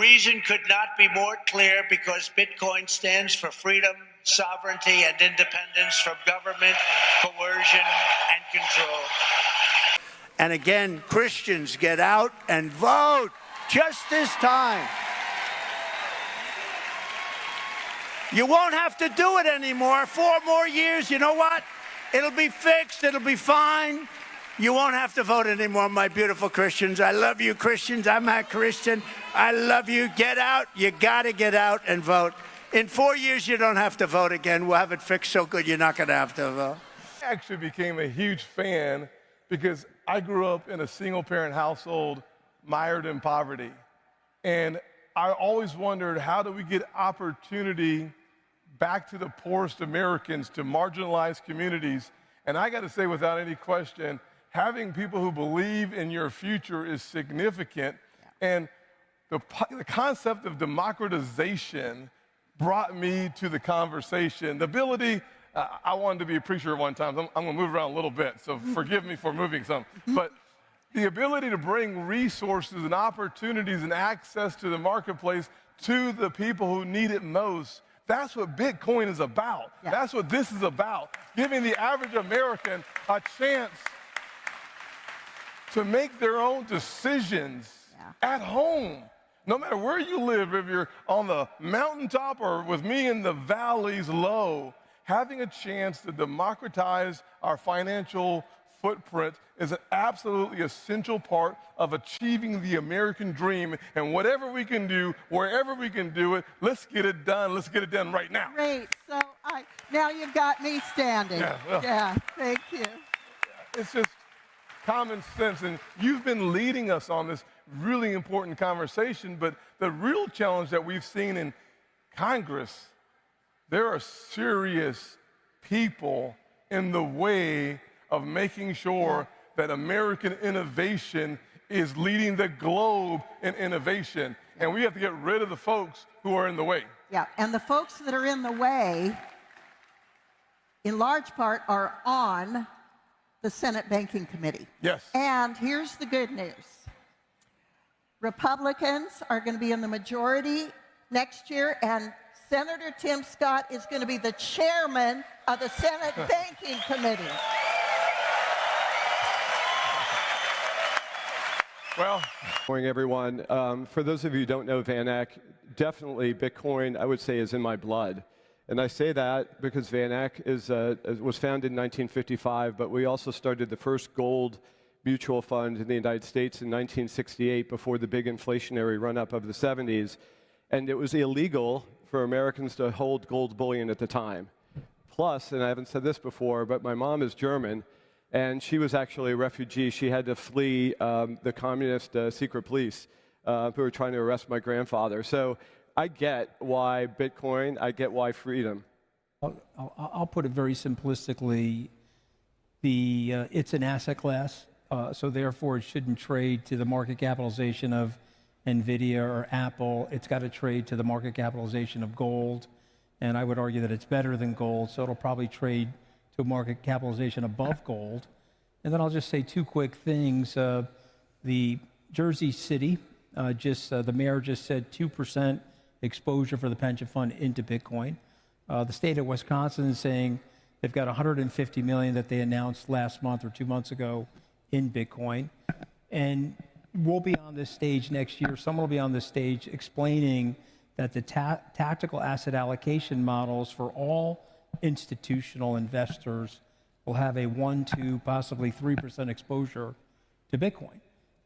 reason could not be more clear, because Bitcoin stands for freedom, sovereignty, and independence from government, coercion, and control. And again, Christians, get out and vote just this time. You won't have to do it anymore. 4 more years, you know what? It'll be fixed, it'll be fine. You won't have to vote anymore, my beautiful Christians. I love you, Christians. I'm a Christian. I love you. Get out. You got to get out and vote. In 4 years, you don't have to vote again. We'll have it fixed so good you're not going to have to vote. I actually became a huge fan because I grew up in a single-parent household mired in poverty. And I always wondered, how do we get opportunity back to the poorest Americans, to marginalized communities? And I got to say, without any question, having people who believe in your future is significant. And the concept of democratization brought me to the conversation. The ability, I wanted to be a preacher at one time. I'm going to move around a little bit, so forgive me for moving some. But the ability to bring resources and opportunities and access to the marketplace to the people who need it most, that's what Bitcoin is about. Yeah. That's what this is about, giving the average American a chance to make their own decisions at home. No matter where you live, if you're on the mountaintop or with me in the valleys low, having a chance to democratize our financial footprint is an absolutely essential part of achieving the American dream. And whatever we can do, wherever we can do it, let's get it done. Let's get it done right now. Great. So now you've got me standing. Yeah, thank you. It's just common sense. And you've been leading us on this really important conversation. But the real challenge that we've seen in Congress, there are serious people in the way of making sure that American innovation is leading the globe in innovation. And we have to get rid of the folks who are in the way. Yeah, and the folks that are in the way, in large part, are on the Senate Banking Committee. Yes. And here's the good news. Republicans are going to be in the majority next year, and Senator Tim Scott is going to be the chairman of the Senate Banking Committee. Well, good morning, everyone. For those of you who don't know Van Eck, definitely Bitcoin, I would say, is in my blood. And I say that because Van Eck was founded in 1955, but we also started the first gold mutual fund in the United States in 1968 before the big inflationary run-up of the 70s. And it was illegal for Americans to hold gold bullion at the time. Plus, and I haven't said this before, but my mom is German, and she was actually a refugee. She had to flee the communist secret police who were trying to arrest my grandfather. So I get why Bitcoin, I get why freedom. I'll put it very simplistically. It's an asset class, so therefore it shouldn't trade to the market capitalization of NVIDIA or Apple. It's got to trade to the market capitalization of gold. And I would argue that it's better than gold, so it'll probably trade to a market capitalization above gold. And then I'll just say 2 quick things. The Jersey City, the mayor just said 2% exposure for the pension fund into Bitcoin. The state of Wisconsin is saying they've got $150 million that they announced last month or 2 months ago in Bitcoin. And we'll be on this stage next year. Someone will be on this stage explaining that the tactical asset allocation models for all institutional investors will have a 1, 2, possibly 3% exposure to Bitcoin.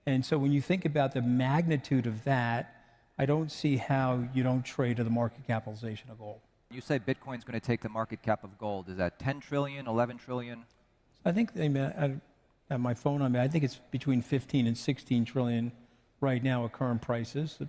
And so when you think about the magnitude of that, I don't see how you don't trade to the market capitalization of gold. You say Bitcoin's going to take the market cap of gold. Is that 10 trillion, 11 trillion? I think I have my phone on me. I think it's between 15 and 16 trillion right now at current prices.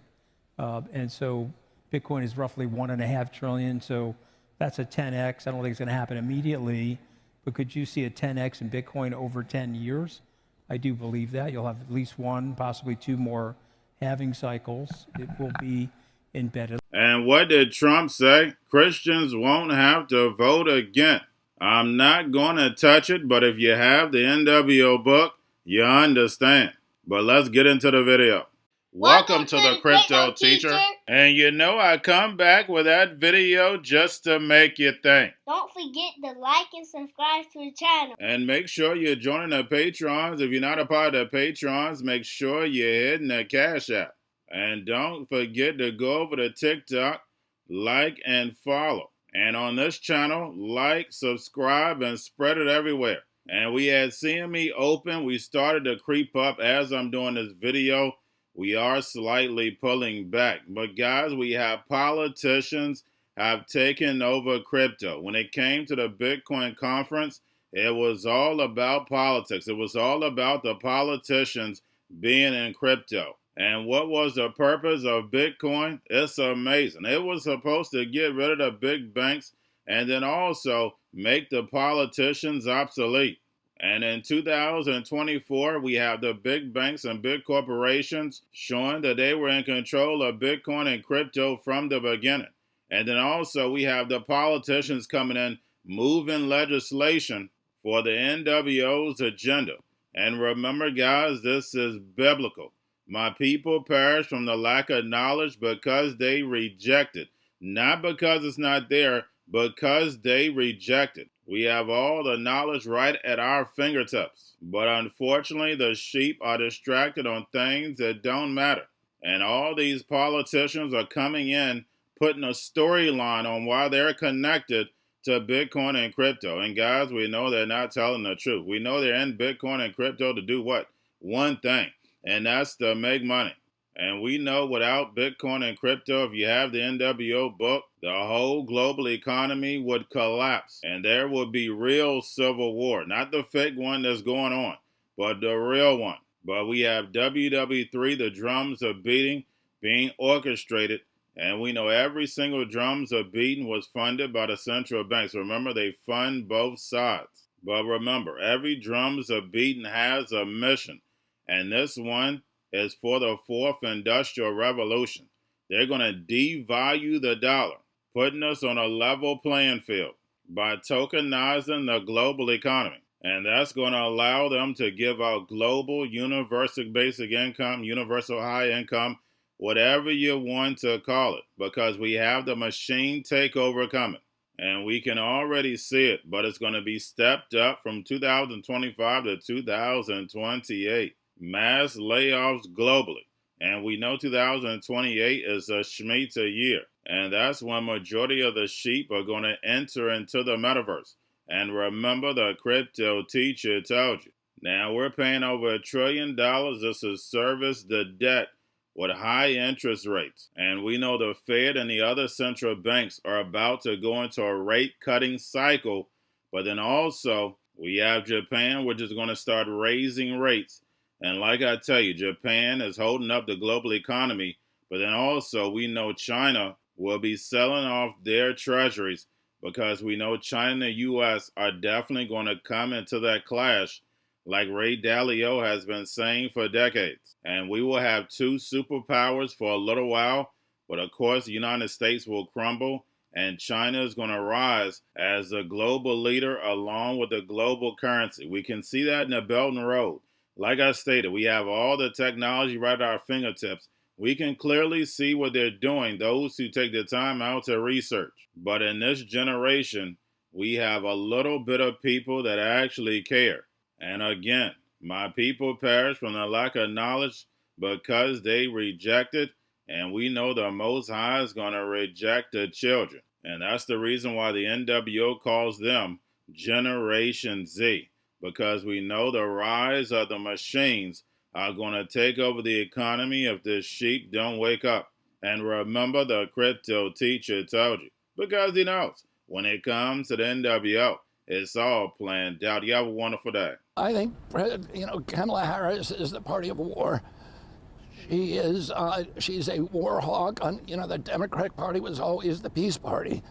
And so Bitcoin is roughly 1.5 trillion. So that's a 10x. I don't think it's going to happen immediately, but could you see a 10x in Bitcoin over 10 years? I do believe that. You'll have at least 1, possibly 2 more halving cycles. It will be embedded. And what did Trump say? Christians won't have to vote again. I'm not going to touch it, but if you have the NWO book, you understand. But let's get into the video. Welcome to the Crypto Teacher. And you know I come back with that video just to make you think. Don't forget to like and subscribe to the channel. And make sure you're joining the Patrons. If you're not a part of the Patrons, make sure you're hitting the Cash App. And don't forget to go over to TikTok, like and follow. And on this channel, like, subscribe, and spread it everywhere. And we had CME open. We started to creep up as I'm doing this video. We are slightly pulling back. But guys, we have politicians have taken over crypto. When it came to the Bitcoin conference, it was all about politics. It was all about the politicians being in crypto. And what was the purpose of Bitcoin? It's amazing. It was supposed to get rid of the big banks and then also make the politicians obsolete. And in 2024, we have the big banks and big corporations showing that they were in control of Bitcoin and crypto from the beginning. And then also we have the politicians coming in, moving legislation for the NWO's agenda. And remember, guys, this is biblical. My people perish from the lack of knowledge because they reject it. Not because it's not there, because they reject it. We have all the knowledge right at our fingertips. But unfortunately, the sheep are distracted on things that don't matter. And all these politicians are coming in, putting a storyline on why they're connected to Bitcoin and crypto. And guys, we know they're not telling the truth. We know they're in Bitcoin and crypto to do what? One thing. And that's to make money. And we know without Bitcoin and crypto, if you have the NWO book, the whole global economy would collapse. And there would be real civil war. Not the fake one that's going on, but the real one. But we have WW3, the drums are beating, being orchestrated. And we know every single drums are beating was funded by the central banks. Remember, they fund both sides. But remember, every drums are beating has a mission. And this one is for the fourth industrial revolution. They're going to devalue the dollar, putting us on a level playing field by tokenizing the global economy. And that's going to allow them to give out global universal basic income, universal high income, whatever you want to call it, because we have the machine takeover coming. And we can already see it, but it's going to be stepped up from 2025 to 2028. Mass layoffs globally. And we know 2028 is a Shemitah year. And that's when majority of the sheep are going to enter into the metaverse. And remember, the crypto teacher told you. Now we're paying over $1 trillion just to service the debt with high interest rates. And we know the Fed and the other central banks are about to go into a rate cutting cycle. But then also we have Japan, which is going to start raising rates. And like I tell you, Japan is holding up the global economy, but then also we know China will be selling off their treasuries because we know China and the U.S. are definitely going to come into that clash like Ray Dalio has been saying for decades. And we will have two superpowers for a little while, but of course the United States will crumble and China is going to rise as a global leader along with the global currency. We can see that in the Belt and Road. Like I stated, we have all the technology right at our fingertips. We can clearly see what they're doing, those who take the time out to research. But in this generation, we have a little bit of people that actually care. And again, my people perish from the lack of knowledge because they reject it. And we know the Most High is going to reject the children. And that's the reason why the NWO calls them Generation Z. Because we know the rise of the machines are going to take over the economy if the sheep don't wake up. And remember, the crypto teacher told you. Because he knows, when it comes to the NWO, it's all planned out. You have a wonderful day. I think, Kamala Harris is the party of war. She's a war hawk. The Democratic Party was always the peace party.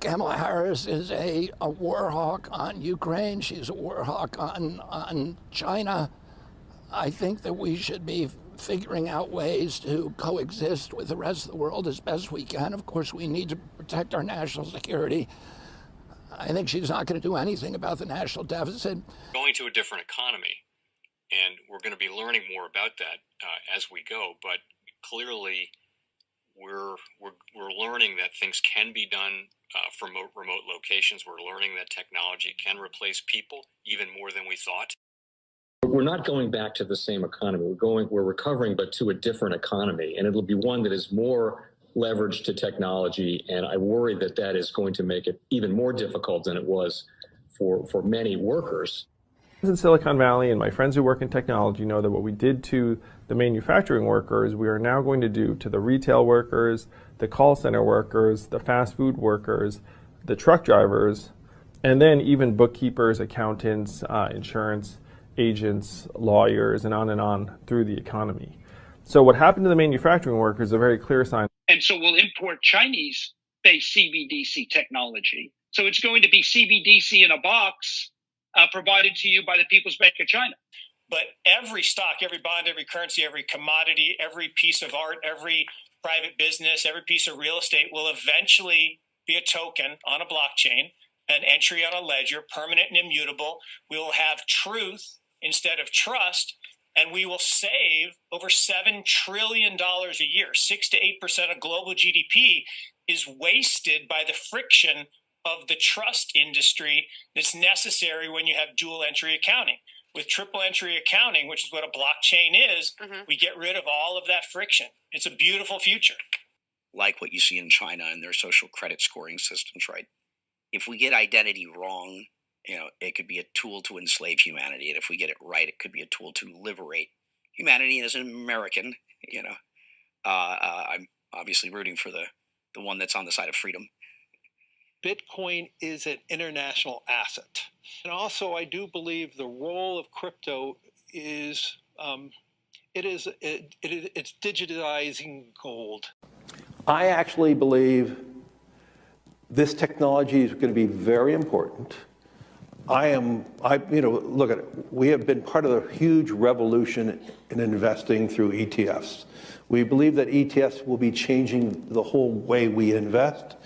Kamala Harris is a war hawk on Ukraine. She's a war hawk on China. I think that we should be figuring out ways to coexist with the rest of the world as best we can. Of course, we need to protect our national security. I think she's not going to do anything about the national deficit. Going to a different economy. And we're going to be learning more about that as we go. But clearly, we're learning that things can be done from remote locations. We're learning that technology can replace people even more than we thought. We're not going back to the same economy. We're recovering, but to a different economy, and it'll be one that is more leveraged to technology. And I worry that that is going to make it even more difficult than it was for many workers. In Silicon Valley, and my friends who work in technology know that what we did to the manufacturing workers, we are now going to do to the retail workers, the call center workers, the fast food workers, the truck drivers, and then even bookkeepers, accountants, insurance agents, lawyers, and on through the economy. So what happened to the manufacturing workers is a very clear sign. And so we'll import Chinese-based CBDC technology. So it's going to be CBDC in a box provided to you by the People's Bank of China. But every stock, every bond, every currency, every commodity, every piece of art, every private business, every piece of real estate will eventually be a token on a blockchain, an entry on a ledger, permanent and immutable. We will have truth instead of trust, and we will save over $7 trillion a year. 6 to 8% of global GDP is wasted by the friction of the trust industry that's necessary when you have dual entry accounting. With triple entry accounting, which is what a blockchain is, we get rid of all of that friction. It's a beautiful future. Like what you see in China and their social credit scoring systems, right? If we get identity wrong, it could be a tool to enslave humanity. And if we get it right, it could be a tool to liberate humanity. And as an American, I'm obviously rooting for the one that's on the side of freedom. Bitcoin is an international asset. And also, I do believe the role of crypto is, it's digitizing gold. I actually believe this technology is going to be very important. Look at it. We have been part of a huge revolution in investing through ETFs. We believe that ETFs will be changing the whole way we invest.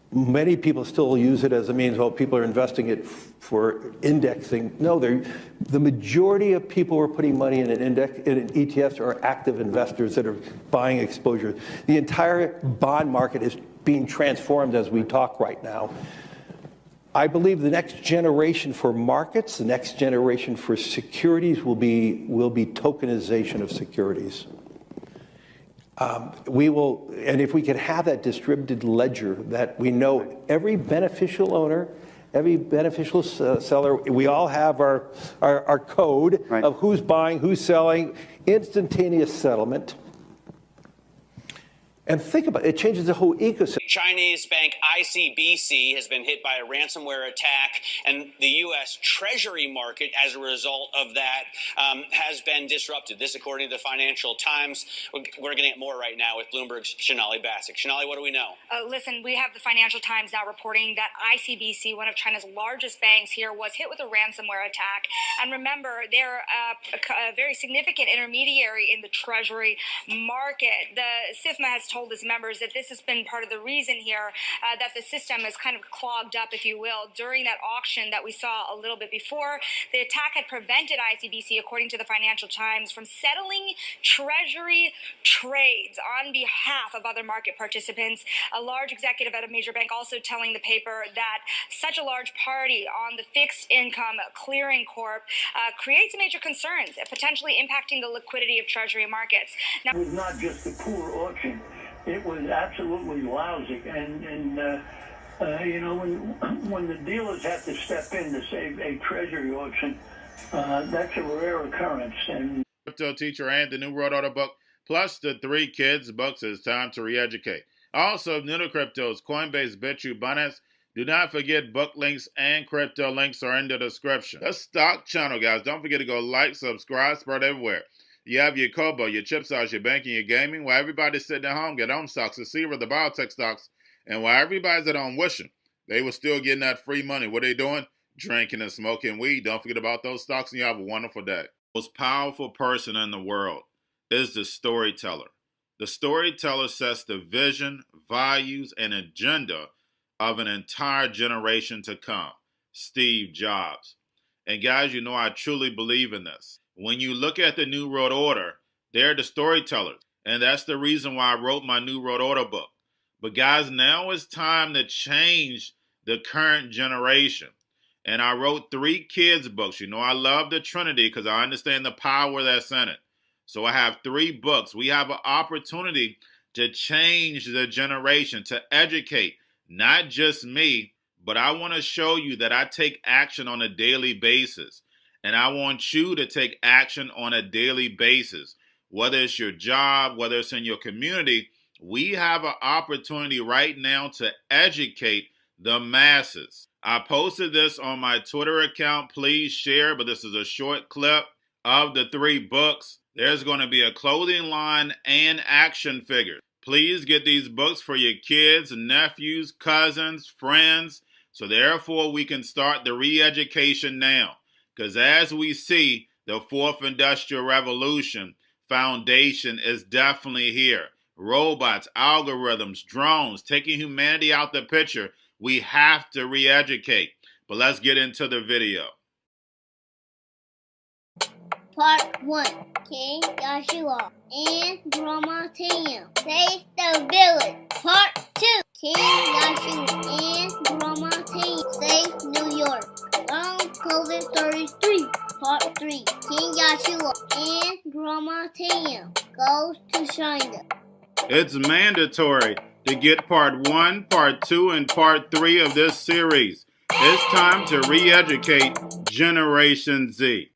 Many people still use it as a means, people are investing it for indexing. No, the majority of people who are putting money in in ETFs are active investors that are buying exposure. The entire bond market is being transformed as we talk right now. I believe the next generation for markets, the next generation for securities will be tokenization of securities. And if we could have that distributed ledger that we know every beneficial owner, every beneficial seller, we all have our code of who's buying, who's selling, instantaneous settlement. And think about it, it changes the whole ecosystem. Chinese bank ICBC has been hit by a ransomware attack, and the U.S. Treasury market, as a result of that, has been disrupted. This, according to the Financial Times. We're getting it more right now with Bloomberg's Shonali Bassick. Shonali, what do we know? Listen, we have the Financial Times now reporting that ICBC, one of China's largest banks here, was hit with a ransomware attack. And remember, they're a very significant intermediary in the Treasury market. The SIFMA has told its members that this has been part of the reason here that the system is kind of clogged up, if you will, during that auction that we saw a little bit before. The attack had prevented ICBC, according to the Financial Times, from settling Treasury trades on behalf of other market participants. A large executive at a major bank also telling the paper that such a large party on the fixed income clearing corp creates major concerns, potentially impacting the liquidity of Treasury markets. Now, it was not just a poor auction. It was absolutely lousy, and when the dealers have to step in to save a treasury auction, that's a rare occurrence. And Cryptoteacher and the New World Order book, plus the 3 Kids books. It's time to re-educate. Also, new to cryptos, Coinbase, Bitrue, Binance. Do not forget book links and crypto links are in the description. The stock channel, guys. Don't forget to go like, subscribe, spread everywhere. You have your Kobo, your chip stocks, your banking, your gaming. While everybody's sitting at home, get home stocks, the Seaver, the biotech stocks. And while everybody's at home wishing, they were still getting that free money. What are they doing? Drinking and smoking weed. Don't forget about those stocks, and you have a wonderful day. The most powerful person in the world is the storyteller. The storyteller sets the vision, values, and agenda of an entire generation to come. Steve Jobs. And guys, I truly believe in this. When you look at the New World Order, they're the storytellers. And that's the reason why I wrote my New World Order book. But guys, now it's time to change the current generation. And I wrote 3 kids' books. You know, I love the Trinity because I understand the power that's in it. So I have 3 books. We have an opportunity to change the generation, to educate, not just me, but I want to show you that I take action on a daily basis. And I want you to take action on a daily basis. Whether it's your job, whether it's in your community, we have an opportunity right now to educate the masses. I posted this on my Twitter account. Please share, but this is a short clip of the 3 books. There's going to be a clothing line and action figures. Please get these books for your kids, nephews, cousins, friends, so therefore we can start the re-education now. Because as we see, the 4th Industrial Revolution foundation is definitely here. Robots, algorithms, drones, taking humanity out the picture. We have to re-educate. But let's get into the video. Part 1. King Joshua and Grandma Tam save the village. Part 2. King Joshua and Grandma Tam save New York. From COVID 33. Part 3. King Joshua and Grandma Tam goes to China. It's mandatory to get part 1, part 2, and part 3 of this series. It's time to re-educate Generation Z.